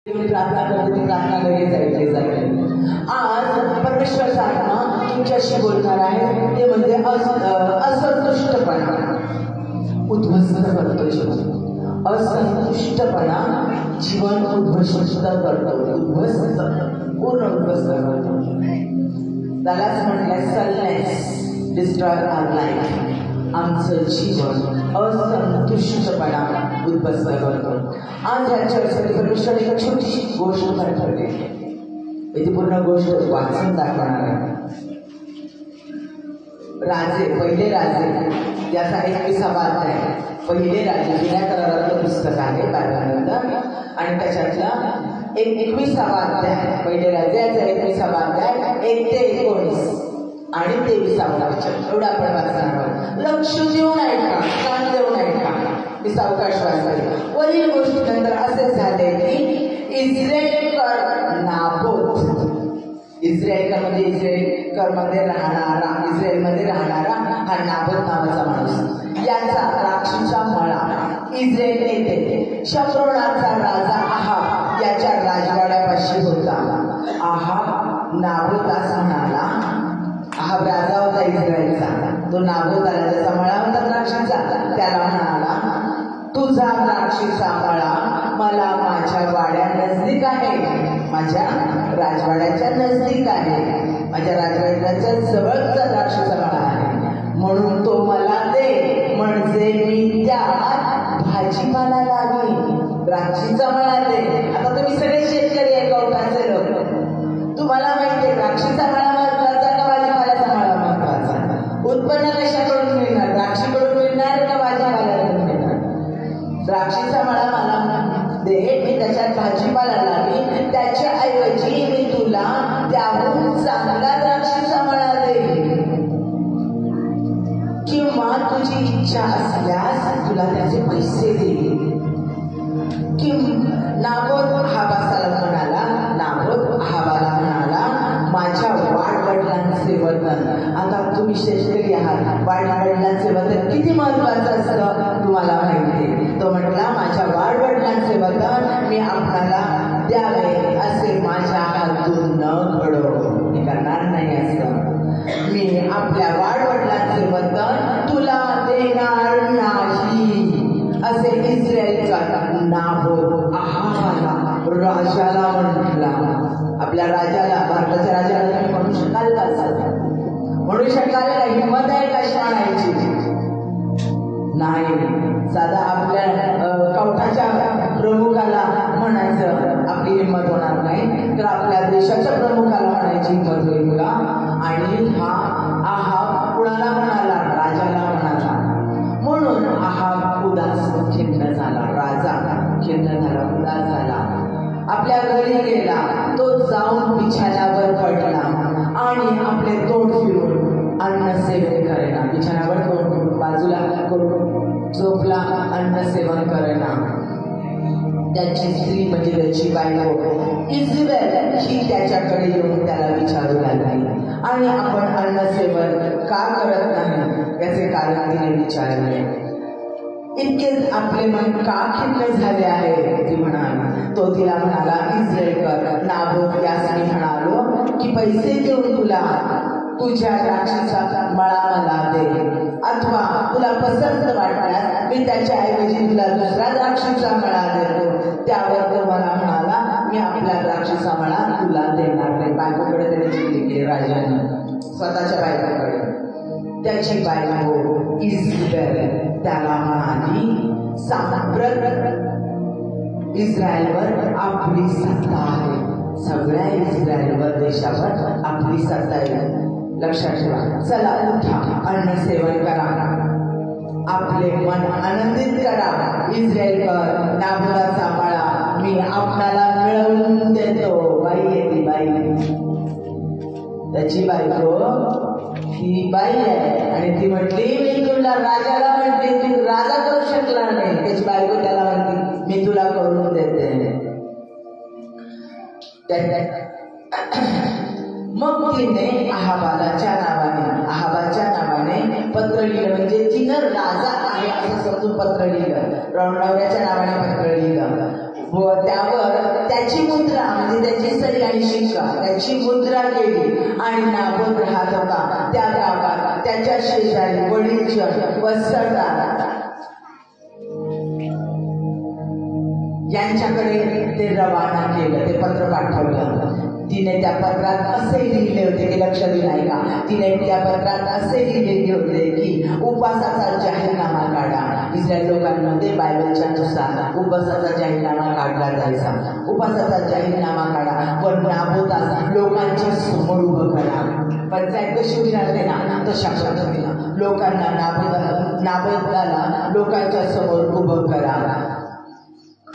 प्रार्थना करते ती प्रार्थना लगेच ऐकली जाते। आज परमेश्वर साधना तुमच्याशी बोलणार आहे ते म्हणजे असंतुष्टपणा उद्ध्वस्त करतो जीवन। असंतुष्टपणा जीवन उद्ध्वस्त करतो, उद्ध्वस्त पूर्ण उद्ध्वस्त करतो। त्यालाच म्हटलं सलनेस डिस्ट्रॉय आवर लाईफ। आमचं जीवन असंतुष्टपणा उद्ध्वस्त करतो। आज या चर्चेमध्ये परमेश्वर एक छोटीशी गोष्ट पाठवते, ती पूर्ण गोष्ट वाचून दाखवणार आहे। राजे, पहिले राजे याचा 21वा अध्याय, पहिले राजे जुन्या करारातलं पुस्तक आहे बायबलमधलं, आणि त्याच्यातला 21वा अध्याय, पहिले राजे याचा 21वा अध्याय 1 ते 19 आणि 23वा वचन एवढा आपण वाचणार आहोत। लक्ष देऊन ऐका, कान देऊन ऐका, मी सावकाश वाचते। वरील गोष्टीनंतर असे झाले की इस्रायलकर नाबोत, इस्रायलमध्ये राहणारा हा नाबोत नावाचा माणूस, याचा द्राक्षीचा मळा इस्रायल येथे शम्रोनाचा राजा आहाब याच्या राजवाड्यापाशी होता। आहाब नाबोतास म्हणाला, आहाब राजा होता इस्रायलचा, तो नाबोताला ज्याचा मळा होता द्राक्षीचा, त्याला म्हणाला, तुझा द्राक्षीचा मळा मला माझ्या वाड्या नजदीक आहे, माझ्या राजवाड्याच्या नजदीक आहे, माझ्या राजवाड्याच्या जवळचा द्राक्षीचा मळा आहे, म्हणून तो मला दे, म्हणजे मी त्यात भाजीपाला लावी। द्राक्षीचा मळा दे। आता तुम्ही सगळे शेतकरी आहे, कवठाचे लोक, तुम्हाला माहितीये द्राक्षीचा मळा महत्वाचा का भाजीपाल्याचा मळा महत्वाचा? उत्पन्न कशाकडून मिळणार? द्राक्षीकडून मिळणार का भाजीपाल्याकडून मिळणार? द्राक्षीचा मळा मला दे, मी त्याच्यात भाजीपाला लावी, त्याच्या ऐवजी मी तुला त्याहून चांगला द्राक्षीचा मळा दे, किंवा तुझी इच्छा असल्यास तुला त्याचे पैसे दे। नाबोत आहाबाला म्हणाला, माझ्या वाडवडिलांचे वतन, आता तुम्ही शेतकरी आहात, वाडवडिलांचे वतन किती महत्वाचं असतं तुम्हाला माहिती। तो म्हटला, माझ्या वाडवडिलांचे वतन मी आपणाला द्यावे असे माझ्या हातून न घडो, मी करणार नाही असं, मी आपल्या वाडवडिलांचे वतन तुला देणार नाही असे इस्रायलचा नाबोत आहाबाला राजाला म्हटला। आपल्या राजाला, भारताच्या राजाला तुम्ही म्हणू शकाल का? म्हणू शकाल का? हिंमत आहे का म्हणायची? नाही। साधा आपल्या कवठाच्या प्रमुखाला म्हणायचं आपली हिंमत होणार नाही, तर आपल्या देशाच्या प्रमुखाला म्हणायची हिंमत होईल का? आणि हा आहाब कुणाला म्हणाला? राजाला म्हणाला। म्हणून आहाब उदास खिन्न झाला, राजा खिन्न झाला, उदास झाला, आपल्या घरी गेला, तो जाऊन बिछाण्यावर पडला आणि आपले तोंड फिरून अन्न सेवन करेना, बिछाण्यावर तोंड बाजूला करून झोपला, अन्न सेवन करेना। त्याची स्त्री म्हणजे त्याची बायको इस्रायल ही त्याच्याकडे येऊन त्याला विचारू लागली, आणि आपण अन्न सेवन का करत नाही याचे कारण तिने विचारले। इतकेच आपले मन का खिन्न झाले आहे ती म्हणाली। तो तिला म्हणाला, इस्रायलकर नाबोत यास मी म्हणालो की पैसे देऊन तुला तुझ्या द्राक्षीचा मळा मला दे, अथवा तुला पसंत वाटल्यास मी त्याच्या ऐवजी तुला दुसरा द्राक्षीचा मळा देतो। त्यावर तो मला म्हणाला, मी आपला द्राक्षीचा मळा तुला देणार नाही। बायकोकडे त्याने चिठ्ठी केली राजाने, स्वतःच्या बायकोकडे। त्याची बायको इस्रायल त्याला म्हणाली, इस्रायलवर आपली सत्ता आहे, सगळ्या इस्रायलवर देशावर आपली सत्ता आहे, लक्षात ठेवा। चला उठा, अन्न सेवन करा, आपले मन आनंदित करा। इस्रायलवर नाबोताचा मळा मी आपणाला मिळवून देतो। बाई येते, बाई, त्याची बायको ही बाई आहे, आणि ती म्हटली, मी तुला राजाला म्हटली, तू राजा करू शकला नाही, त्याची बायको त्याला म्हटली, मी तुला करून देते। मग तिने आहाबाच्या नावाने पत्र लिहिलं, म्हणजे तिनं राजा आहे असं समजून पत्र लिहिलं, नवऱ्याच्या नावाने पत्र लिहिलं। व त्यावर त्याची मुद्रा म्हणजे त्याची सही आणि शिक्का त्याची मुद्रा केली. आणि नाबोत राहत होता त्या गावात त्याच्या शेजारी वडीलचंद व सरदार यांच्याकडे ते रवाना केलं. ते पत्र पाठवलं. तिने त्या पत्रात असे लिहिले होते की लक्ष दिलं नाही का? तिने त्या पत्रात असे लिहिलेले होते की उपासाचा जाहीरनामा काढा. इस्रायल लोकांमध्ये बायबलच्या नुसार उपासाचा जाहीरनामा काढला जायचा. उपासाचा जाहीरनामा काढा व नाबोतास लोकांच्या समोर उभं करा. पंचायत कशी उभी राहते ना तशा पद्धतीनं लोकांना नाबोताला लोकांच्या समोर उभं करा.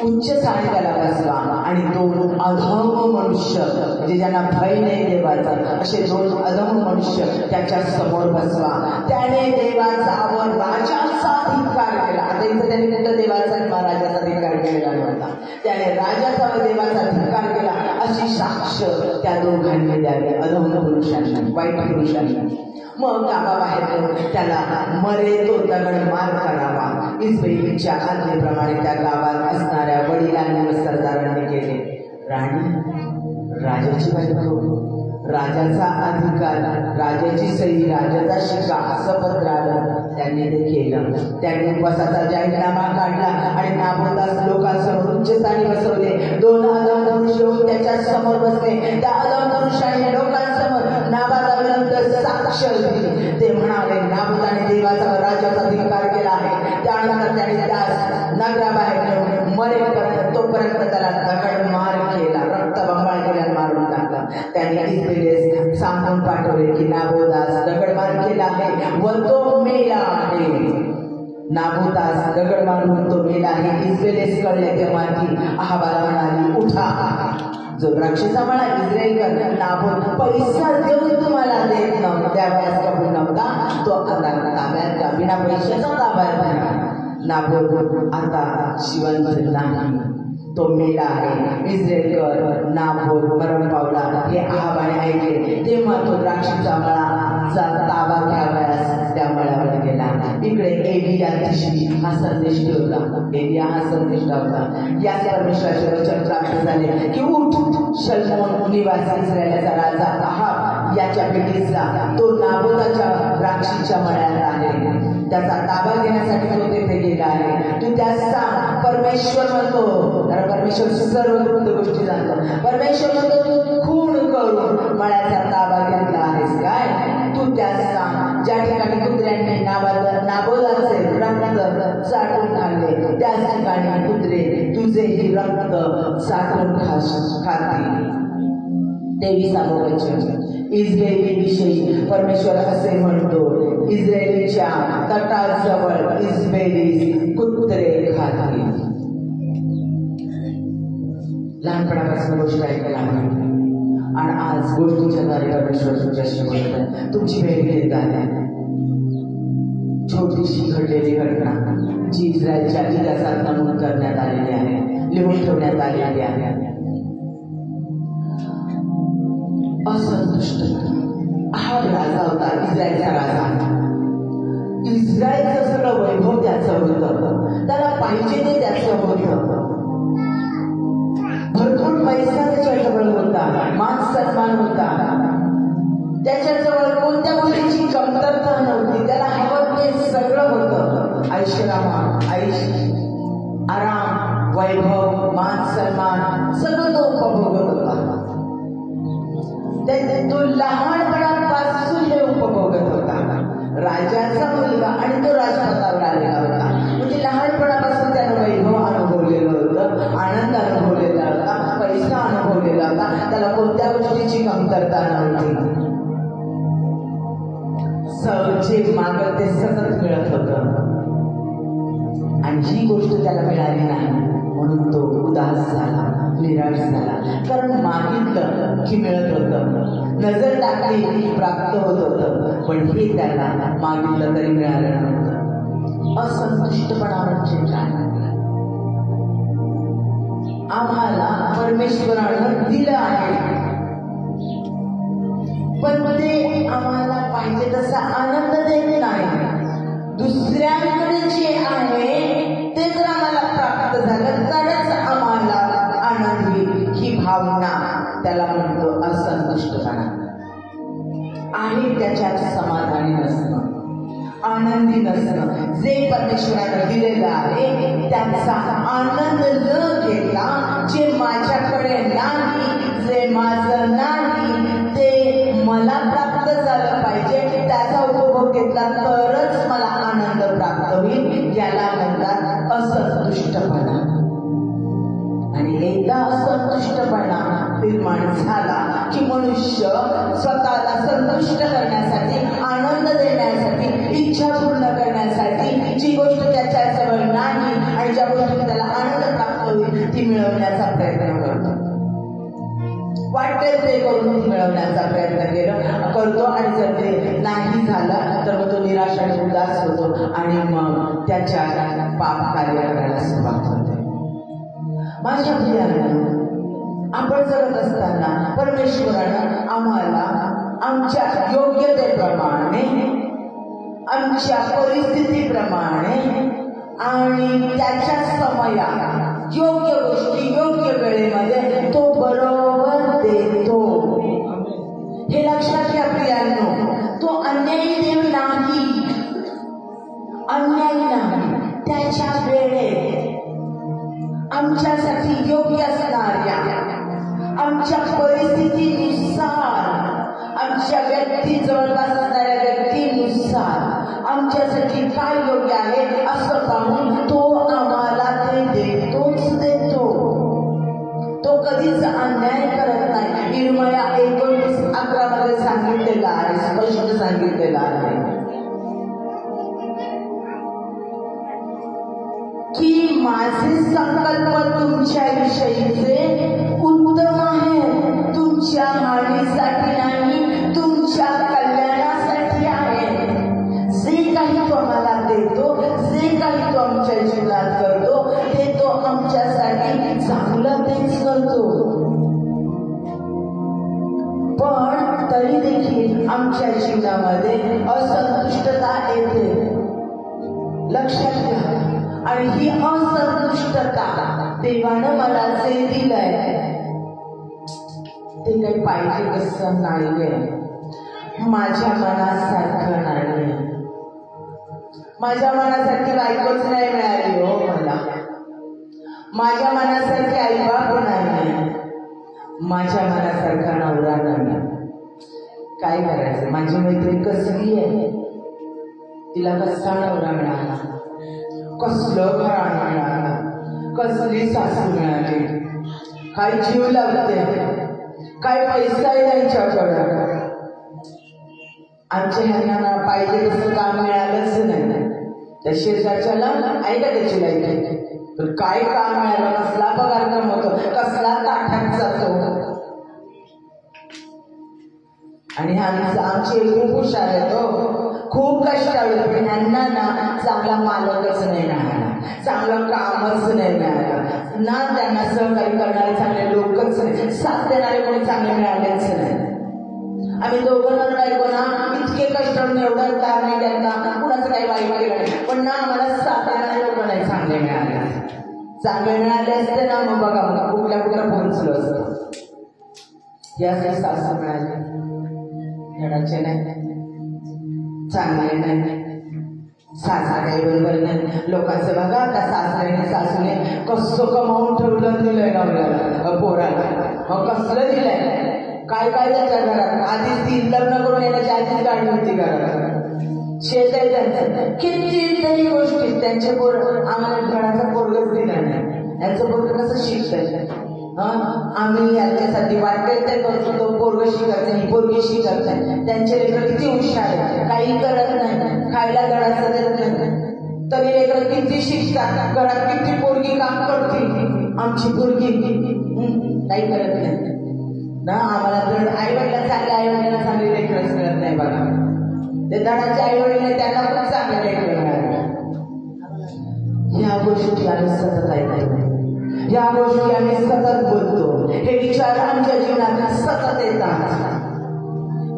उच्च स्थानी त्याला बसवा आणि दोन अधम मनुष्य म्हणजे ज्यांना भय नाही देवाचा असे दोन अधम मनुष्य त्याच्या समोर बसवा. त्याने देवाचा व राजाचा धिक्कार केला. आता इथं त्याने कुठं देवाचा आणि महाराजाचा धिक्कार केलेला नव्हता. त्याने राजाचा व देवाचा धिक्कार केला अशी साक्ष त्या दोघांनी द्यावी. अधम पुरुषांनी वाईट पुरुषांनी. मग गावाबाहेर त्याला मरे तो दगड मार करावा. इस्रायलीच्या आज्ञेप्रमाणे त्या गावात असणाऱ्या वडिलांनी व सरदारांनी केले. राणी राजाची बायको, राजाचा अधिकार, राजाची सही, राजाचा शिक्का असं पत्र आलं. त्यांनी ते केलं. त्यांनी उपासाचा जाहीरनामा काढला आणि नाबोतास लोकांसमोर उच्च स्थानी बसवले. दोन अधम पुरुष येऊन त्याच्या समोर बसले. त्या अधम पुरुषांनी लोकांसमोर नाबादाविरुद्ध साक्ष दिली. ते म्हणाले नाबोताने देवाचा व राजाचा धिक्कार केला आहे. त्यानंतर त्याने त्यास नगराबाहेर नेऊन मरेपर्यंत तोपर्यंत त्याला दगड मार केला. रक्तबंबाळ केल्याने मारून टाकला. त्यांनी इस्रायलीस सांगून पाठवले की नाबोतास दगडमार केला आहे व तो मेला आहे. नाबोतास दगड मारून तो मेला आहे. इस्रायलीस कळले तेव्हा ती अहाबाला म्हणाली उठा. जो द्राक्षाचा मळा इस्रायल नाबोत पैसा देऊन तुम्हाला देत नव्हता त्यावेळेस कबूल नव्हता तो आता ताब्यात बिना पैशाचा ताब्यात नाबोत आता जिवंत नाही. तो मेला आहे. इस्रायलकर नाबोत मरण पावला हे अहाबाने ऐकले. तेव्हा तो द्राक्षाचा मळाचा ताबा घ्यावयास त्या मळ्यावर गेला. इकडे एलिया तिशबी हा संदेश ठेवला. एलिया हा संदेश ठेवला. या परमेश्वराचे वचन प्राप्त झाले की उठ, शल्मोन निवासी इस्रायलचा राजा अहाब याच्या भेटीस जा. तो नाबोताच्या द्राक्षीच्या मळ्यात आहे. त्याचा ताबा घेण्यासाठी तो तेथे गेला आहे. तू त्यास सांग परमेश्वर म्हणतो. परमेश्वर सर्व गोष्टी जाणतो. परमेश्वर म्हणतो तू खून करून मळ्याचा ताबा घेतला आहेस काय? तू त्यास सांग ज्या ठिकाणी कुत्र्यांनी नाबोताचे रक्त साठवून खाल्ले त्याच ठिकाणी कुत्रे तुझेही रक्त साठवून खातील. 23 वचन. इस्रायलीविषयी परमेश्वर असे म्हणतो इस्रायलीच्या तटाजवळ इस्रायली कुत्रे खातील. लहानपणापासून गोष्ट ऐकायला आणि आज गोष्टीच्या द्वारे परमेश्वर तुमच्याशी बोलतात. तुमची भेट घेत आहे. छोटीशी घडलेली घटना जी इस्रायलच्या इतिहासात नमूद करण्यात आलेली आहे, लिहून ठेवण्यात आलेली आहे. असंतुष्ट अहाब राजा होता. इस्रायलचा राजा. इस्रायलचं सगळं वैभव त्याचं होतं. त्याला पाहिजे ते त्याचं होतं. भरपूर पैसा त्याच्याजवळ होता. मान सन्मान होता. त्याच्याजवळ कोणत्या गोष्टीची कमतरता नव्हती. त्याला हवं ते सगळं होतं. आराम, वैभव, मान सन्मान सगळं तो उपभोगत होता. तो लहानपणापासून हे उपभोगत होता. राजाचा मुलगा आणि तो राजपदावर आलेला होता. म्हणजे लहानपणापासून त्यानं वैभव अनुभवलेलं होतं, आनंद अनुभवलेला होता, पैसा अनुभवलेला होता. त्याला कोणत्या गोष्टीची कमतरता नव्हती. जे मागं ते सतत मिळत होतं आणि ही गोष्ट त्याला मिळाली नाही म्हणून तो उदास झाला, निराश झाला. कारण मागितलं की मिळत होतं, नजर टाकली की प्राप्त होत होतं, पण हे त्याला मागितलं तरी मिळालं नव्हतं. असंतुष्टपणा म्हणजे काय? आम्हाला परमेश्वरानं दिलं आहे पण ते आम्हाला पाहिजे तसा आनंद देत नाही. दुसऱ्यांकडे जे आहे ते जर आम्हाला प्राप्त झालं तरच आम्हाला भावना त्याला म्हणतो असंतुष्टपणा. आणि त्याच्यात समाधानी नसणं, आनंदी नसणं. जे परमेश्वरानं दिलेलं आहे त्याचा आनंद न घेता, जे माझ्याकडे नाही, जे माझं नाही, ते मला प्राप्त झालं पाहिजे, त्याचा उपभोग घेतला तरच मला आनंद प्राप्त होईल. याला म्हणतात असंतुष्टपणा. आणि एकदा असंतुष्टपणा निर्माण झाला की मनुष्य स्वतःला संतुष्ट करण्यासाठी, आनंद देण्यासाठी, इच्छा पूर्ण करण्यासाठी जी गोष्ट त्याच्याजवळ नाही आणि ज्या गोष्टी त्याला आनंद प्राप्त होईल ती मिळवण्याचा प्रयत्न करतो. वाटेल ते करून ती मिळवण्याचा प्रयत्न करतो. आणि जर ते नाही झालं तर मग तो निराश आणि उदास होतो आणि मग त्याच्या पाप कार्य करायला सुरुवात होते. माझ्या प्रियांनो, आपण जगत असताना परमेश्वरानं आम्हाला आमच्या योग्यतेप्रमाणे, आमच्या परिस्थितीप्रमाणे आणि त्याच्या समयात योग्य गोष्टी योग्य वेळेमध्ये तो बरोबर देतो. हे लक्षात घ्या प्रियांनो, तो अन्यायी देव नाही, अन्यायी नाही. त्याच्या वेळेत आमच्यासाठी योग्य असणाऱ्या, आमच्या परिस्थितीनुसार, आमच्या जवळपास असणाऱ्या व्यक्तीनुसार आमच्यासाठी काय योग्य आहे असं पाहून तो आम्हाला ते देतो. तो कधीच अन्याय करत नाही. इर्मया 29:11 मध्ये सांगितलेलं आहे, स्पष्ट सांगितलेलं आहे की माझे संकल्प तुमच्या विषयीचे उत्तम आहे, तुमच्या हानीसाठी नाही, तुमच्या कल्याणासाठी आहे. जे काही तो आम्हाला देतो, जे काही तो आमच्या जीवनात करतो, ते तो आमच्यासाठी चांगलं तेच करतो. पण तरी देखील आमच्या जीवनामध्ये असंतुष्टता येते. लक्षात घ्या. आणि ही असंतुष्टता देवानं मला जे दिलंय ते काही पाहिजे तसं नाहीये, माझ्या मनासारखं नाहीये. माझ्या मनासारखी बायकोच नाही मिळाली हो मला, माझ्या मनासारखी आईबाप नाही, माझ्या मनासारखा नवरा नाही. काय करायचं? माझी मैत्रीण कसली आहे, तिला कसा नवरा मिळाला, कसलं घराणं मिळालं, कसली सासू मिळाली, काय जीव लागते, काय पैसा आहे त्यांच्याकडं. आमच्या ह्यांना पाहिजे तसं काम मिळालंच नाही. त्या शेजारच्याला आहे का त्याची लाईट, तर काय काम मिळालं, कसला पगार कमवतो, कसला ताठात जातो. आणि आमचे खूप हुशार आहेत हो, खूप कष्टाळू, पण यांना ना चांगला मालकच नाही मिळाला, चांगलं कामच नाही मिळालं ना, त्यांना सहकार्य करणारे चांगले लोकच नाही, साथ देणारे कोणी चांगले मिळालेच नाही. आम्ही दोघं ना बायको ना इतके कष्टाळून एवढं काम नाही त्यांना, कुणाचं काही वाईट केलं नाही, पण ना आम्हाला साथ देणारे लोक नाही चांगले मिळाले. चांगले मिळाले असते ना मग बघा मला कुठल्या पोहोचलो असतं. यासाठी सासू मिळाले घराचे नाही, चांगले नाही, सासरा काही बरोबर नाही. लोकांचं बघा त्या सासऱ्याने सासूने कसं कमावून ठेवलं दिलंय नवऱ्याला पोराला, मग कसलं दिलंय, काय काय त्याच्या घरात. आधीच ती लग्न करून येण्याची आधीच गाडी होती घरात, शेत आहे त्यांचं, कितीतरी गोष्टी त्यांचे पोर. आम्हाला घराचा पोरगच दिला नाही, यांचं पोरग कसं शिकतंय, आम्ही यांच्यासाठी वाटतंय ते करतो, तो पोरग शिकत नाही, पोरगी शिकत नाही. त्यांचे लेकर किती हुशार आहे, काही करत नाही, खायला गडाचं देत नाही, तरी लेकर किती शिकतात, घरात किती पोरगी काम करते. आमची पोरगी काही करत नाही ना. आम्हाला तर आई वडिला चांगल्या आई वडिलांना चांगली लेकरच मिळत नाही बघा. ते धडाचे आई वडील त्यांना खूप चांगले लेकर मिळाले. या गोष्टी आम्ही सतत ऐकतो, या गोष्टी आम्ही सतत बोलतो, हे विचार आमच्या जीवनात सतत येतात.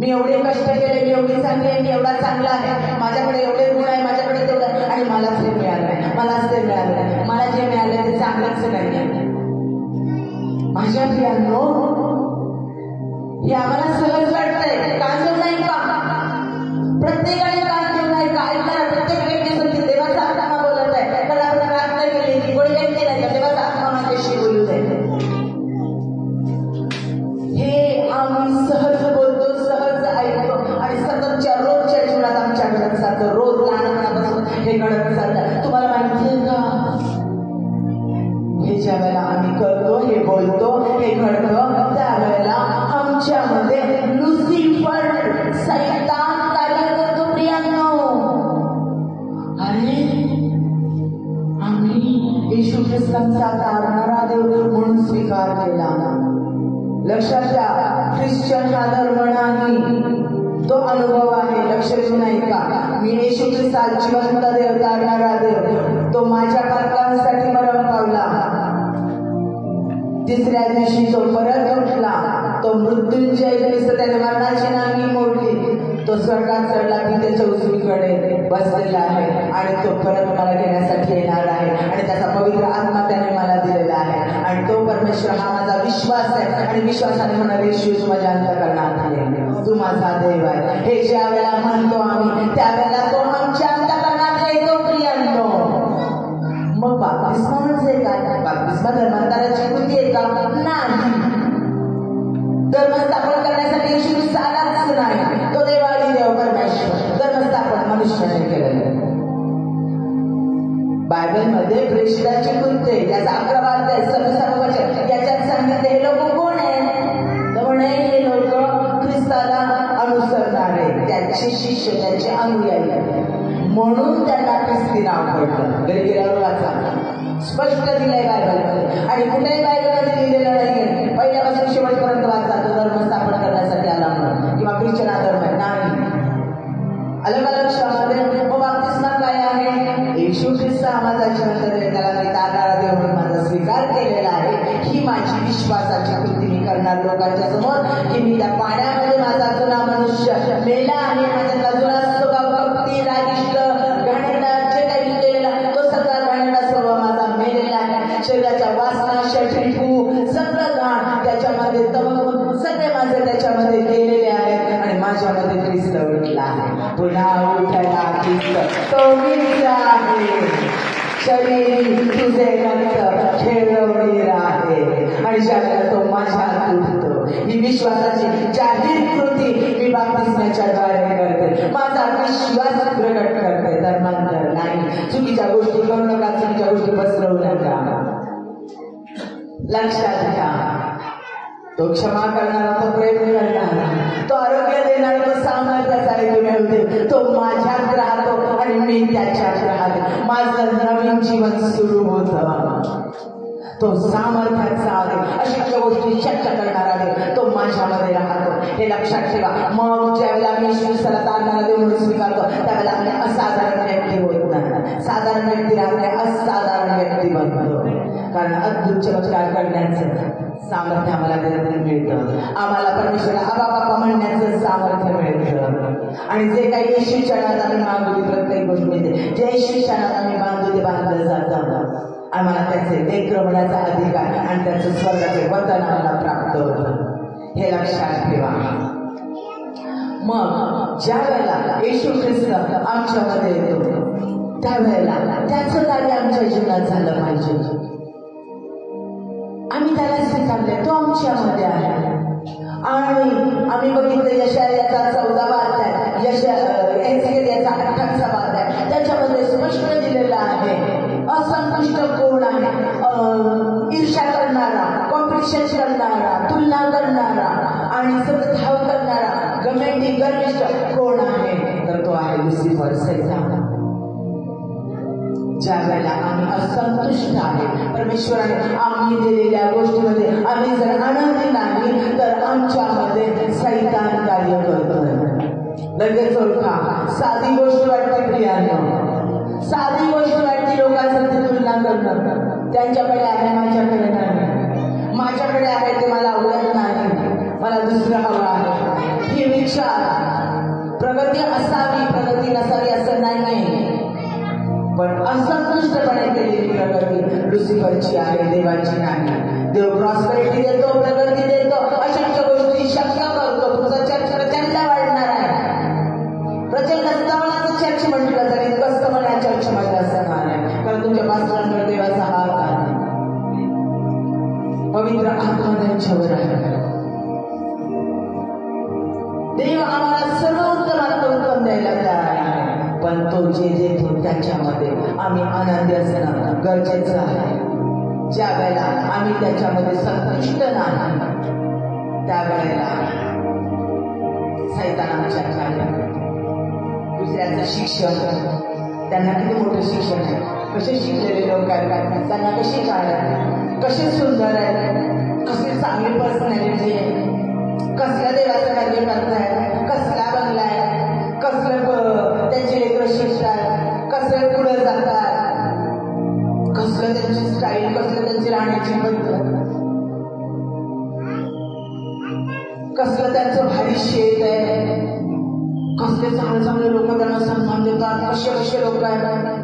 मी एवढे कष्ट केले, मी एवढी चांगली आहे, मी एवढा चांगला आहे, माझ्याकडे एवढे गुण आहे, माझ्याकडे तेवढं आहे, आणि मलाच हे मिळालं नाही, मलाच ते मिळालं नाही, मला जे मिळालं ते चांगलंच नाही. माझ्या प्रियांनो, हे आम्हाला सहज वाटतंय, कांजून नाही का? प्रत्येकाने कांजून नाही का? ऐकणार प्रत्येक व्यक्ती सत्य देवाचा आत्मा बोलत आहे. तर आपण प्रार्थना केली, कोणी व्यक्ती नाही का देवाचा आत्मा माझ्याशी बोलू दे. हे आम्ही सहज बोलतो, सहज ऐकतो आणि सततच्या रोजच्या जीवनात आमच्या घडत जातं. रोज लहानपणापासून हे घडत जातं. तुम्हाला माहितीये का, हे ज्या वेळेला आम्ही करतो, हे बोलतो, हे घडतं, त्यावेळेला आमच्यामध्ये लुसिफर सैतान कार्य करतो. प्रियांनो, अरे आम्ही येशू ख्रिस्तांचा तारणारा देव म्हणून स्वीकार केला. लक्षात घ्या, ख्रिश्चन हा धर्म नाही, तो अनुभव आहे. लक्ष देऊन ऐका, मी येशू ख्रिस्ता जिवंत देव, तारणारा देव, तो माझ्या पातकांसाठी मरण पावला, तिसऱ्या दिवशी तो परत उठला, तो मृत्यूंजय ख्रिस्त, त्याने मरणाची नांगी मोडली, तो स्वर्गात चढला की त्याच्या उजवीकडे बसलेला आहे आणि तो परत मला घेण्यासाठी येणार आहे आणि त्याचा पवित्र आत्मा त्याने मला दिलेला आहे आणि तो परमेश्वर हा माझा विश्वास आहे आणि विश्वासाने म्हणाले येशू माझ्या अंतःकरणात आहे, तू माझा देव आहे. हे ज्या वेळेला म्हणतो आम्ही, त्यावेळेला तो आमच्या अंतःकरणात येतो. प्रियांनो, मग बाप्तिस्मा म्हणजे काय? बाप्तिस्मा धर्मांतराची कृती आहे का? नाही. धर्मस्थापन करण्यासाठी येशू ख्रिस्त आलाच नाही, तो देवादी देव परमेश्वर. धर्मस्थापन मनुष्याने केलेलं. बायबलमध्ये प्रेषितांची कृत्य याचा 11 अध्याय 27 वचन याच्यात सांगितले हे लोक कोण आहे? तर म्हणे हे लोक ख्रिस्ताला अनुसरणारे, त्याचे शिष्य, त्याचे अनुयायी, म्हणून त्यांना ख्रिस्ती नाव पडलं. घरी गेल्यावर वाचा, स्पष्ट दिलंय बायबलमध्ये आणि कुठेही बायबलमध्ये लिहिलेलं नाहीये. पहिल्यापासून शेवटपर्यंत वाचा, तो धर्म स्थापन करण्यासाठी आला म्हणून किंवा ख्रिश्चन धर्म नाही. अलग अलग लक्षामध्ये. मग बाप्तिस्मा काय आहे? येशू ख्रिस्त हा माझा जिवंत देव, त्याला मी तारणारा देव म्हणून माझा स्वीकार केलेला आहे. ही माझी विश्वासाची कृती मी करणार लोकांच्या समोर की मी त्या पाण्यामध्ये माझा जुना मनुष्य मेला आणि माझ्यातला जुना स्वभाव, कपटी, रागिष्ट, घाणेरडा जे काही केलेला आहे तो सगळा घाणेरडा स्वभाव माझा मेलेला आहे. शरीराच्या वासना, शरीरभू, सगळं घाण त्याच्यामध्ये तमकून सगळे माझे त्याच्यामध्ये गेलेले आहेत आणि माझ्यामध्ये ख्रिस्त उठला आहे. पुन्हा उठला ख्रिस्त, तो मीच आहे. शरीर तुझे रक्त खेळवणी आहे आणि ज्याला तो माझ्यात उठतो. ही विश्वासाची जाहीर कृती मी बाप्तिस्माच्या द्वारे करते. माझा विश्वास प्रकट करते, धर्मांतर नाही. चुकीच्या गोष्टी करू नका, चुकीच्या गोष्टी पसरवू नका. लक्षात घ्या, तो क्षमा करणारा, तो प्रेम करणारा, तो आरोग्य देणारा, तो सामर्थ्याचा मिळवते, तो माझ्यात राहतो आणि मी त्याच्यात राहते. माझं नवीन जीवन सुरू होतं. तो सामर्थ्याचा आहे, अशक्य गोष्टी शक्य करणारा आहे, तो माझ्यामध्ये राहतो. हे लक्षात ठेवा. मग ज्यावेळेला मी ख्रिस्ताला तारणारा देव म्हणून स्वीकारतो त्यावेळेला आम्ही असाधारण व्यक्ती होत नाही. साधारण व्यक्ती राहते, असाधारण व्यक्ती बनतो. कारण अद्भुत चमत्कार करण्याचं सामर्थ्य आम्हाला त्यातून मिळतं. आम्हाला परमेश्वरा आबा बाबा म्हणण्याचं सामर्थ्य मिळतं आणि जे काही येशूच्या नावात आम्ही मागू प्रत्येक गोष्ट मिळते. जे येशूच्या नावात आम्ही बांधू ते बांधलं जातं. आम्हाला त्याचे लेकरं होण्याचा अधिकार आणि त्याचं स्वर्गाचे वतन आम्हाला प्राप्त होतं. हे लक्षात ठेवा. मग ज्या वेळेला येशू ख्रिस्त आमच्यामध्ये येतो त्यावेळेला त्याचं कार्य आमच्या जीवनात झालं पाहिजे. आम्ही त्याला स्वीकारले, तो आमच्यामध्ये आहे. आणि आम्ही बघितलं यशायाचा 14वा अध्याय, एझेकिएल याचा 28वा अध्याय, त्याच्यामध्ये स्पष्ट दिलेलं आहे असंतुष्ट कोण आहे? ईर्ष्या करणारा, कॉम्पिटिशन करणारा, तुलना करणारा आणि सतत धाव करणारा, घमंडी, गर्विष्ठ कोण आहे? तर तो आहे लुसिफर, सैतान. ज्या वेळेला आम्ही असंतुष्ट आहे परमेश्वराने आम्ही दिलेल्या गोष्टीमध्ये आम्ही जर आनंदी नाही तर आमच्यामध्ये सैतान कार्य करतो. लगेच ओळखा. साधी गोष्ट वाटते प्रियांनो, साधी गोष्ट वाटते. लोकांसाठी तुलना करणं, त्यांच्याकडे आहे माझ्याकडे नाही, माझ्याकडे आहे ते मला आवडत नाही, मला दुसरं हवं आहे. ही विचार प्रगती असावी, प्रगती नसावी असं नाही, पण असंतुष्टपणे केलेली प्रगती लुसिफरची आहे, देवाची नाही. देव प्रॉस्पेरिटी देतो, प्रगती देतो, अशक्य गोष्टी शक्य करतो. तुमचा चर्च प्रचंड वाढणार आहे. प्रचंड स्तवनाचं चर्च म्हटलं तरी स्तवन या चर्चमध्ये असणार आहे, कारण तुमच्या पास्टरांवर देवाचा हात आहे, पवित्र आत्मा त्यांच्यावर आहे. देव आम्हाला सर्वोत्तमात उत्तम द्यायला तयार आहे, पण तो जे देतो त्याच्यामध्ये आम्ही आनंदी असणं गरजेचं आहे. ज्या वेळेला आम्ही त्याच्यामध्ये संतुष्ट नाही त्यावेळेला सैतान आमच्या खाली दुसऱ्याचं शिक्षण, त्यांना किती मोठं शिक्षण आहे, कसे शिकलेले लोक आहेत, त्यांना कशी काय आहे, कसे सुंदर आहेत, कशी चांगली पर्सनॅलिटी आहे, कसल्या देवाचं कार्य करताय, कसला बंगला आहे, कसलं त्यांची लेकरं शिकतात, कसले पुढे जातात, कसलं त्यांची स्टाईल, कसलं त्यांची राहण्याची पद्धत, कसलं त्यांचं भारी शेत आहे, कसले चांगले चांगले लोक त्यांना सन्मान देतात, कसे कसे लोक आहेत.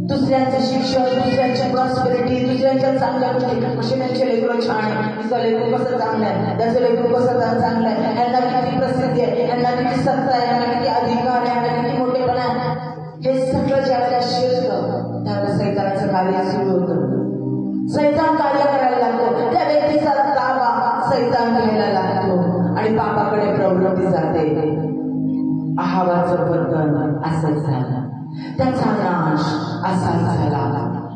दुसऱ्यांचं शिक्षण, दुसऱ्यांची प्रॉस्पेरिटी, दुसऱ्यांच्या चांगल्या गोष्टी, कसे त्यांचे लेकरं छान आहे, तिचं लेकरू कसं चांगलं आहे, त्याचं लेकरू कसं चांगलं आहे, यांना किती प्रसिद्धी आहे, यांना किती सत्ता आहे, यांना किती अधिकार आहे, यांना किती मोठेपणा आहे, हे सगळं ज्यावेळेला शिकतं त्यावेळेला सैतानाचं कार्य सुरू होतं. सैतान कार्य करायला लागतो, त्या व्यक्तीचा ताबा सैतान घ्यायला लागतो आणि पापाकडे प्रवृत्ती जाते. अहावाचं बंधन असंच झालं, त्याचा नाश असाच झाला.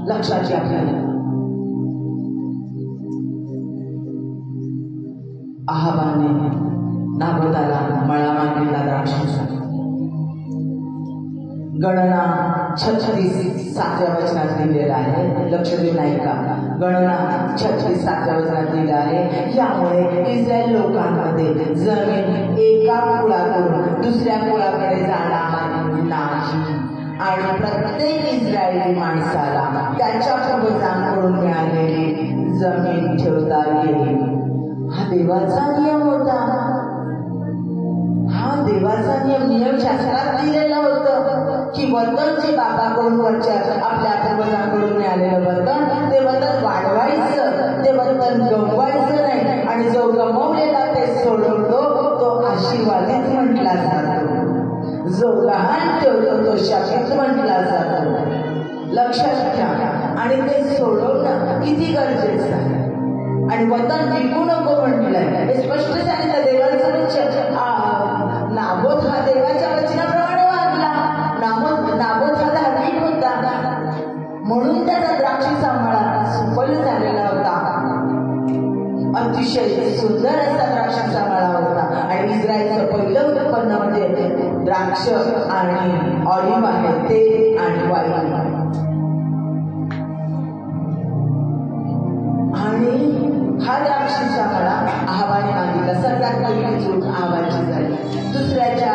लक्षात घ्या आपल्याला, अहाबाने नाबोताला मळा मागलेला द्राक्षाचा. गणना 36:7 वचनात लिहिलेला आहे. लक्ष देऊ नाही का? गणना 36:7 वचनात लिहिलं आहे. यामुळे इस्रायल लोकांमध्ये जमीन एका कुळाकडून दुसऱ्या कुळाकडे जाणार नाही आणि प्रत्येक इस्रायली माणसाला त्याच्या पूर्वजांकडून मिळालेली जमीन ठेवता येईल. हा देवाचा नियम होता. हा देवाचा नियम शास्त्रात लिहिलेलं होतं की वतन जे बापाकडून वरच्या आपल्या पूर्वजांकडून मिळालेलं वतन, ते वतन वाढवायचं, ते वतन गमवायचं नाही. आणि जो गमवलेला ते सोडवतो तो आशीर्वादित म्हटला जातो, जो गहाण ठेवतो तो शापित म्हटला जातो. लक्षात घ्या. आणि ते सोडवणं किती गरजेचं आहे. आणि वतन विकू नको म्हटलंय, हे स्पष्ट सांगितलं देवाचं वचन. नाबोत हा देवाच्या वचनाप्रमाणे वागला. नाबोत हा धार्मिक होता, म्हणून त्याचा द्राक्षीचा मळा सुफल झालेला होता. अतिशय सुंदर असा द्राक्षाचा मळा होता. आणि इस्रायलचं पहिलं उत्पन्न म्हणजे द्राक्ष आणि ऑलिव्ह आहे, ते आणि वाईन. आणि हा द्राक्षीचा मळा अहाबाने मागितला. सर्वात पहिली चूक अहाबाची झाली. दुसऱ्याच्या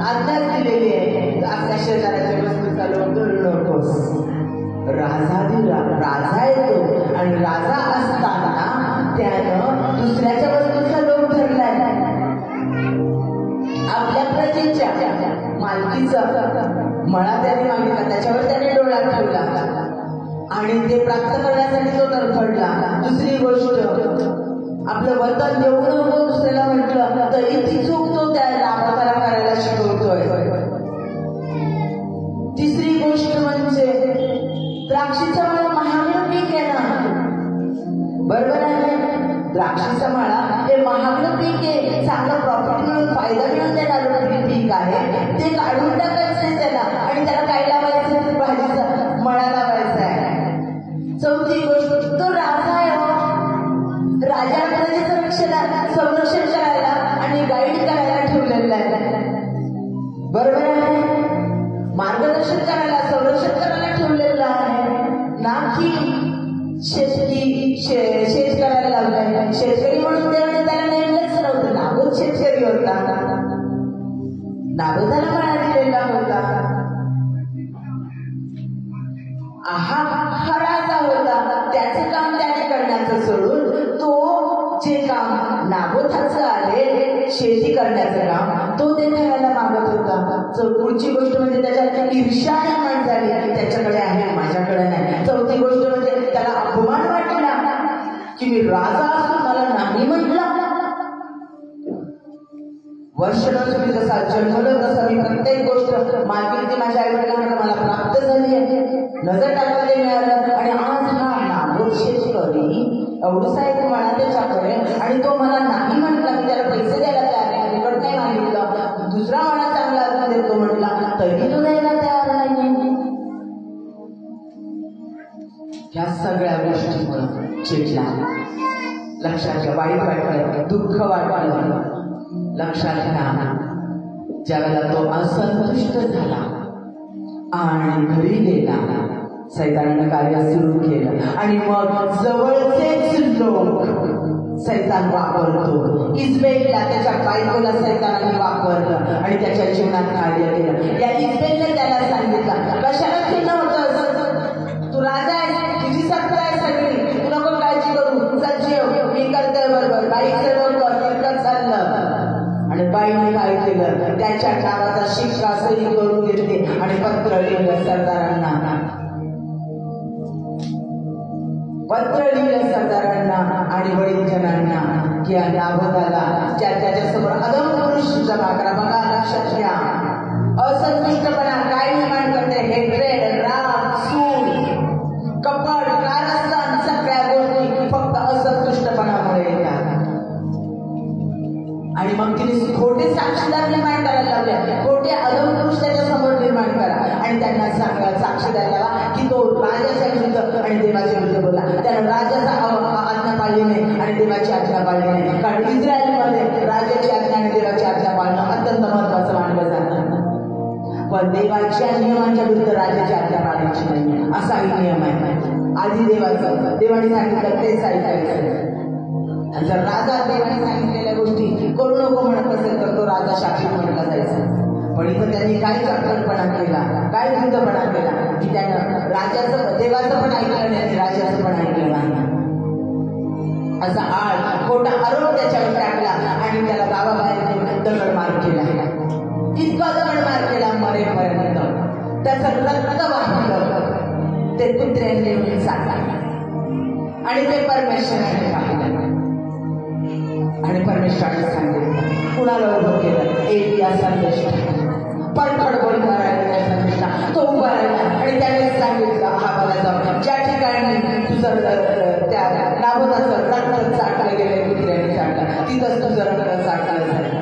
आज्ञा दिलेली आहे, आपल्या शेजाऱ्याच्या वस्तूचा लोभ धरू नकोस. राजा येतो आणि राजा असताना त्यानं दुसऱ्याच्या वस्तूचा लोभ धरलाय. आपल्या प्रजेच्या मालकीचा मळा त्याने मागितला, त्याच्यावर त्याने डोळा ठेवला आणि ते प्राप्त करण्यासाठी तो तरफडला. दुसरी गोष्ट, आपलं वतन देऊ नको दुसऱ्याला म्हटलं तरी ती चूक तो त्या लाभाकारा करायला शिकवतोय. तिसरी गोष्ट म्हणजे द्राक्षीचा मळा महागडं पीक आहे ना, बरोबर आहे. द्राक्षीचा मळा हे महागडं पीक आहे, चांगलं प्रॉफिट मिळून फायदा मिळून देणारं पीक आहे. ते काढून टाकायचंय त्याला आणि त्याला काय लावायचं, भाजीचा मळा लावायचा आहे. चौथी गोष्ट, तो राजा आहे, राजा प्रजेचं संरक्षण करायला आणि गाईड करायला ठेवलेलं आहे, बरोबर आहे. मार्गदर्शन करायला, संरक्षण करायला ठेवलेलं आहे, ना की शेत करायला लावलंय. शेतकरी म्हणून त्याला नेमलंच नव्हतं. नाबोत शेतकरी होता, नाबोताला मिळालेला होता. हा राजा होता, त्याचं काम त्याने करण्याचं सोडून तो जे काम नाबोताचं आले शेती करण्याचं काम तो ते करायला मागत होता. पुढची गोष्ट म्हणजे त्याच्यात ईर्ष्या निर्माण झाली, त्याच्याकडे आहे माझ्याकडे नाही. चौथी गोष्ट म्हणजे त्याला अपमान वाटला की मी राजा असून मला नाही म्हटलं. वर्ष तुम्ही जसा जन्मलं तसं मी प्रत्येक गोष्ट मागील ती माझ्या आईवडिलांकडे मला प्राप्त झाली आहे, नजर टाकायला मिळालं. आणि आज हा नागोर शेतकरी एवढंसा एक म्हणा त्याच्याकडे आणि तो मला नाही म्हटला, मी त्याला पैसे द्यायला तयार नाही, फुकट नाही मागितलं. दुसरा म्हणा चांगला अजून देतो म्हटला तरी तो द्यायला तयार नाही. ह्या सगळ्या गोष्टींमुळे चिडला, लक्षात घ्या. वाईट वाटलं, दुःख वाटलं. लक्षात घ्या, ज्यावेळेला तो असंतुष्ट झाला आणि घरी गेला, सैतानानं कार्य सुरू केलं. आणि मग जवळचेच लोक सैतान वापरतो. इस्रायलला त्याच्या बायकोला सैतानाने वापरलं आणि त्याच्या जीवनात कार्य केलं. या इस्रायलने त्याला सांगितलं, कशाला चिन्ह होतं, तू राजा आहे, तुझी सत्ता आहे सगळी, तू नको काळजी करू, चल जेव, मी करते बरोबर. बाईचं डोकं तितकं चाललं आणि बाईने काय केलं, त्याच्या नावाचा शिक्का सही करून घेतली आणि पत्र लिहिलं सरदारांना आणि वडीलजनांना की नाभोताला त्याच्यासमोर अदम पुरुष जमा करा. बघा, लक्षात घ्या, असंतुष्टपणा काय निर्माण करते, हेट्रेड, राग, सूड, कपट, कारस्थान, सगळ्या गोष्टी फक्त असंतुष्टपणामुळे येतात. आणि मग तिने खोटे साक्षीदार निर्माण करायला लावले, खोटे अदमपुरुष त्याच्या समोर निर्माण करा आणि त्यांना सांगा, साक्षीदार लावा की तो राजाच्या विरुद्ध आणि देवाच्या विरुद्ध बोला. त्यानं राजाचा आज्ञा पाळली नाही आणि देवाची आज्ञा पाळली नाही. कारण इस्रायलमध्ये राजाची आज्ञा आणि देवाची आज्ञा पाळणं अत्यंत महत्वाचं मानलं जातं. पण देवाच्या नियमांच्या विरुद्ध राजाची आज्ञा पाळायची नाही, असाही नियम आहे. आधी देवाचं, देवाने सांगितलं तेच ऐकायचं. जर राजा देवाने सांगितलेल्या गोष्टी करू नको म्हणत असेल तर तो राजा शास्त्री म्हटला जायचा. पण इथं त्यांनी काय चक्करपणा केला, काय भूतपणा केला की त्यानं राजाचं, देवाचं पण ऐकलं नाही आणि राजाचं पण ऐकलं नाही. असा आळ खोटा आरोप त्याच्यावर टाकला आणि त्याला गावाबाहेर दगडमार केला. इतका दगडमार केला मरेपर्यंत, त्याचं रक्त वाहलं. ते कुत्र्यांनी सांगला आणि ते परमेश्वराने पाहिलं आणि परमेश्वराने सांगितलं, कुणाला उभं केलं, एलिया संदेश पडखडबड करायला संदेशा तो उभा राहिला आणि त्याने सांगितलं, आम्हाला जाऊ, ज्या ठिकाणी तुझं त्या नाभोताचं रक्त चाटलं गेलं, कुत्र्याने चाटलं, तिथंच तुझं रक्त चाटलं झालं.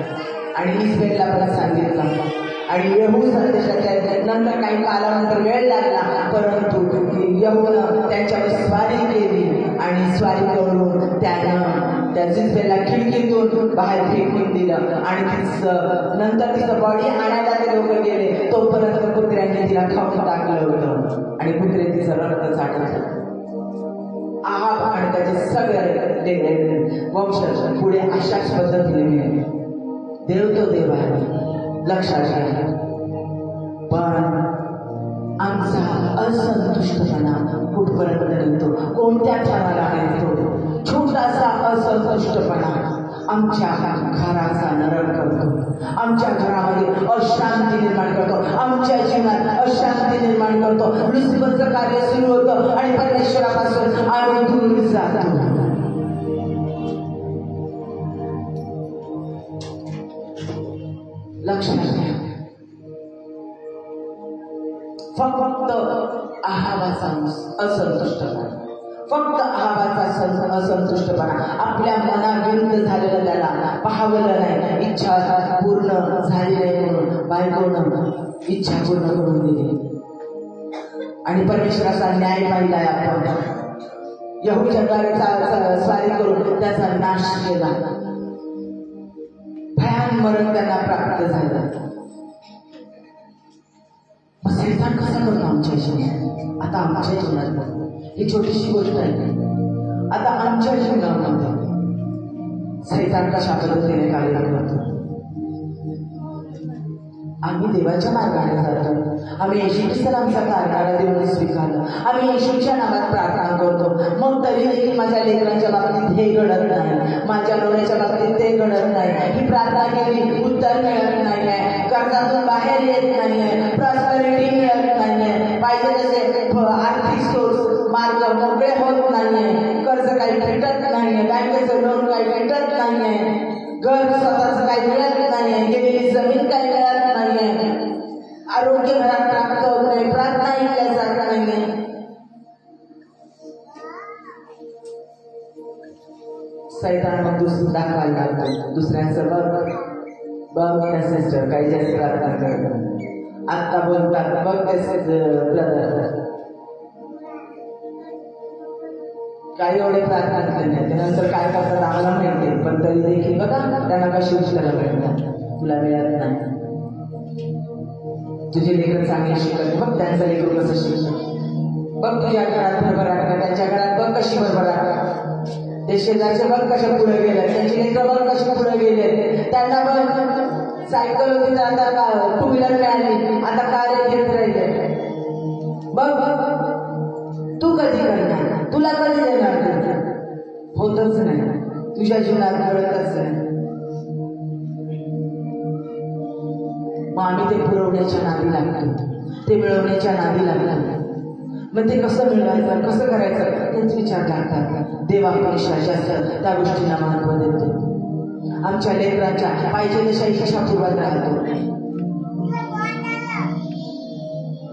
आणि इस्रायलला पण सांगितलं. आणि येहू संदेशाच्या नंतर काही कालानंतर वेळ लागला, परंतु येहूनं त्यांच्यावर स्वारी केली आणि स्वारी करून त्यानं त्या जिजबेला खिडकीतून बाहेर फेकून दिलं. आणि नंतर तिचं बॉडी आणायला ते लोक गेले, तोपर्यंत कुत्र्यांनी तिला खाऊन टाकलं होतं आणि कुत्रे तिचं रक्त चाटलं. आहाब आणि त्याचे सगळे वंशज पुढे अशाच पद्धतीने मिळाले. देव तो देव आहे, लक्षात घ्या. पण आमचा असंतुष्टपणा कुठपर्यंत निघतो, कोणत्या ठराला निघतो? छोटासा असंतुष्टपणा आमच्या घराचा नरक करतो, आमच्या घरामध्ये अशांती निर्माण करतो, आमच्या जीवनात अशांती निर्माण करतो. लुसिफरचं कार्य सुरू होतं आणि परमेश्वरापासून आम्ही दूर जातो. लक्षात घ्या, फक्त आहाबाचा असंतुष्टपणा, फक्त आहाबाचा असंतुष्टपणा, आपल्या मनाविरुद्ध झालेलं त्याला पाहावलं नाही, इच्छा पूर्ण झाली नाही म्हणून बायकोनं इच्छा पूर्ण करून दिली. आणि परमेश्वराचा न्याय पाहिलाय आपण. यहूच्या स्वारी करून त्याचा नाश केला, भयान मरण त्यांना प्राप्त झालं. मग सैतान कसा करतो आमच्या जीवनात? आता आमच्या जीवनात ही छोटीशी गोष्ट आहे. आता आमच्या जीवनामध्ये सैतान कशा पद्धतीने कार्य करतो? आम्ही देवाच्या मार्गाने जातो. आम्ही येशू ख्रिस्ताला आमचा कारणारा देऊन स्वीकारलं. आम्ही येशूच्या नावात प्रार्थना करतो. मग तरी देखील माझ्या लेकरांच्या बाबतीत हे घडत नाही, माझ्या नवऱ्याच्या बाबतीत ते घडत नाही. ही प्रार्थना केली, उत्तर मिळत नाहीये, कर्जातून बाहेर येत नाहीये, प्रॉस्पेरिटी मिळत नाहीये, पाहिजे तसे आर्थिक सोर्स मार्ग मोकळे होत नाहीये, कर्ज काही भेटत नाहीये, बँकेचं लोन काही भेटत नाहीये, घर स्वतःच काही मिळत नाहीये, गेलेली जमीन काही मिळत नाहीये, आरोग्य घरात प्राप्त होत नाही, प्रार्थना ऐकल्या जात नाहीये. सैतान मग दाखवायला लागतो दुसऱ्यांचं, बघ त्या सिस्टर काही जास्त प्रार्थना करतात, आत्ता बोलतात बघ तसेच ब्रदर काही एवढे प्रार्थना केले नाही, त्यानंतर काय करतात आम्हाला माहिती, पण तरी देखील बघा त्यांना कशी उत्तरं मिळतात. तुला मिळत नाही, तुझे लेकर चांगले शिकत, बघ त्यांचं लेकर कसं शिकत, बघ तुझ्या घरात भरभराट का, त्यांच्या घरात बघ कशी भरभराट, ते शेजारचे बघ कशा पुढे गेले, त्यांची लेकर बघ कशी पुढे गेले, त्यांना बघ सायकल होती तर आता टू व्हीलर मिळाली, आता कार घेत राहिले. बघ तू कधी करणार, तुला कधी देणार, होतच नाही, तुझ्या जीवनात घडतच नाही. मग आम्ही ते पुरवण्याच्या नादी लागतो, ते मिळवण्याच्या नादी लागतो. मग ते कसं मिळवायचं, कसं करायचं तेच विचार लागतात. देवापेक्षा जास्त त्या गोष्टींना महत्व देतो. आमच्या लेकरांच्या पाहिजे तशा इच्छा पूर्वक राहतो.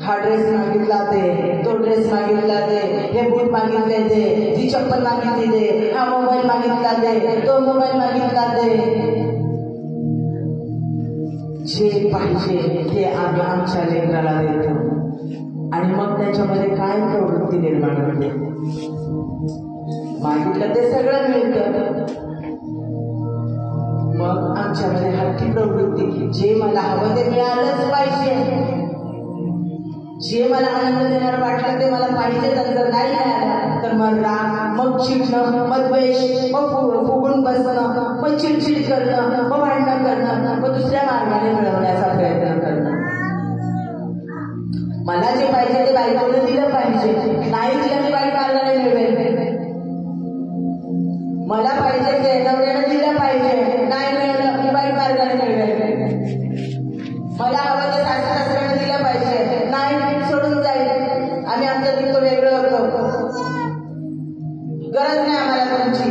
हा ड्रेस मागितला दे, तो ड्रेस मागितला दे, हे बूट मागितले दे, ती चप्पल मागितली दे, हा मोबाईल मागितला दे, तो मोबाईल मागितला दे. जे पाहिजे ते आम्ही आमच्या लेकराला देतो आणि मग त्याच्यामध्ये काय प्रवृत्ती निर्माण होते. मागितलं ते सगळं मिळतं, मग आमच्यामध्ये हट्टी प्रवृत्ती, जे मला हवं ते मिळालंच पाहिजे, जे मला आनंद देणार वाटलं ते मला पाहिजे, जर नाही मिळालं तर मग राग, मग चिडणं, मग द्वेष, मग फुगून बसणं, मग चिडचिड करणं, मग भांडण करणं, मग दुसऱ्या मार्गाने मिळवण्याचा प्रयत्न करणं. मला जे पाहिजे ते बायकोने दिलं पाहिजे, नाही दिलं मी वाईट मार्गाने मिळवेल. मला पाहिजे ते नवऱ्यानं दिलं पाहिजे, नाही मिळवलं मी वाईट मार्गाने मिळवेल. मला हवं ते सासऱ्यानं दिलं पाहिजे, नाही सोडून जाईल, आम्ही आमच्या तिथं वेगळं होतो, गरज नाही आम्हाला तुमची,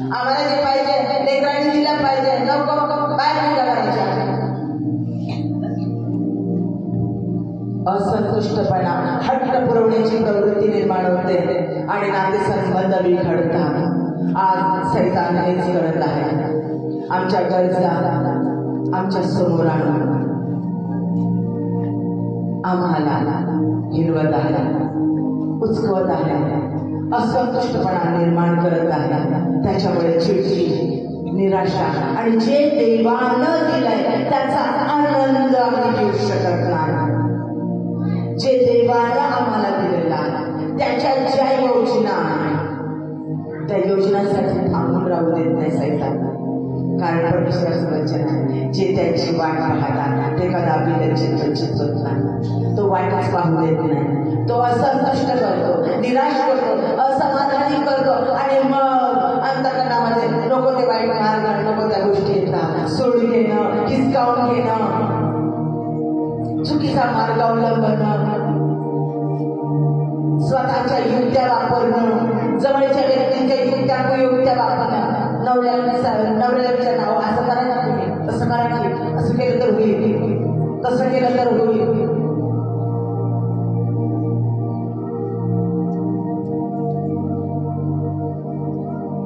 आम्हाला जे पाहिजे लेकरांनी दिलं पाहिजे, नको बाहेर निघा करायच्या. असंतुष्टपणा, हट्ट पुरवण्याची प्रवृत्ती निर्माण होते आणि नातेसंबंध बिघडतात. आज सैतान हेच करत आहे. आमच्या गरजा आमच्या समोर आणून आम्हाला हिरवत आहे, उचकवत आहे, असंतुष्टपणा निर्माण करत आहे. त्याच्यामुळे चिडचिड, निराशा आणि जे देवानं दिलंय त्याचा आनंद आम्ही घेऊ शकत नाही. जे देवानं आम्हाला दिलेला त्याच्या ज्या योजना त्या योजनांसाठी थांबून राहू देत नाही सैतान. कारण परमेश्वराचं वचन आहे, जे त्याची वाट पाहतात ते कदापि लज्जित वंचित होत नाही. तो वाटच पाहू देत नाही, तो असंतुष्ट करतो, निराश करतो, असमाधानी करतो आणि मग अंतःकरणामध्ये नको ते वाईट मार्ग, नको त्या गोष्टी येतात, सोडून घेणं, हिसकावून घेणं, चुकीचा मार्ग अवलंबणं, स्वतःच्या युक्त्या वापरणं, जवळच्या व्यक्तींच्या युक्त्या कुयुक्त्या वापरणं. नवऱ्याला विचारणार असं करा ना तुम्ही, तसं करा की, असं केलं तर होईल, तसं केलं तर होईल.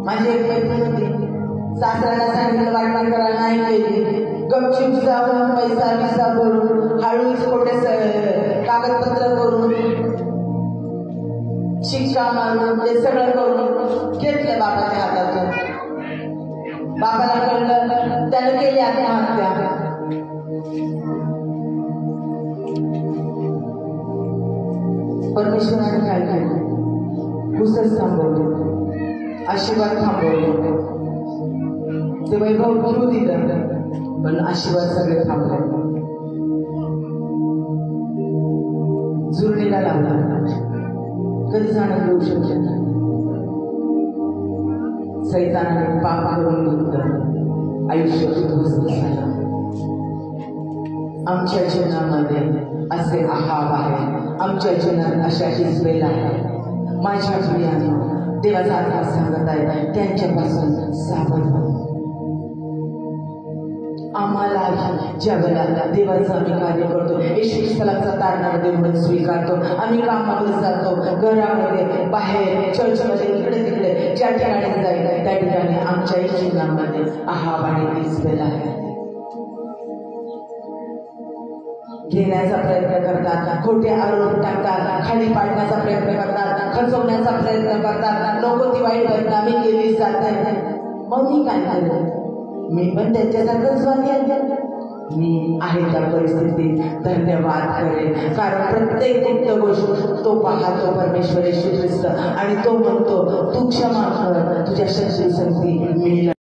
माझी एक मैत्रीण होती, सासऱ्याला सांगितलं वाटपाट करायला नाही केली, गपचूप जाऊन पैसा बिसा भरून हळूच खोटे कागदपत्र करून शिक्का मारून ते सगळं करून घेतलं बाबाच्या हातातून. बाबाला कळलं, त्याने केली आत्महत्या. परमेश्वराने काय केलं, पुस्तक थांबवलं, आशीर्वाद थांबवलं, ते वैभव घेऊ दिलं, पण आशीर्वाद सगळे थांबले. जुरणीला लावला, कधी जाणं घेऊ शकत नाही. सैतानाने पाप करून घेतलं, आयुष्य उद्ध्वस्त झालं. आमच्या जीवनामध्ये असे अहाव आहे, आमच्या जीवनात अशा हिजबेल आहे. माझ्या प्रियानं देवाचा आत्मा सांगत आहे, त्यांच्यापासून सावध व्हा. आम्हाला ज्या वेळेला देवाचं आम्ही कार्य करतो, येशू ख्रिस्ताचा तारणामध्ये म्हणून स्वीकारतो, आम्ही कामामध्ये जातो, घरामध्ये, बाहेर, चर्चमध्ये, इकडे तिकडे ज्या ठिकाणी जाईल त्या ठिकाणी आमच्याही जीवनामध्ये अहाव आणि हिजबेल आहे. घेण्याचा प्रयत्न करतात, खोटे आरोप टाकतात, खाली पाडण्याचा प्रयत्न करतात, खचवण्याचा प्रयत्न करतात, नको ती वाईट बदनामी केली जाते. मग मी काय केलं? मी पण त्यांच्यासारखंच वागेल. मी आहे त्या परिस्थितीत धन्यवाद करेन, कारण प्रत्येक गुप्त गोष्ट तो पाहतो परमेश्वर येशू ख्रिस्त, आणि तो म्हणतो तू क्षमा कर, तुझ्या शक्ती मी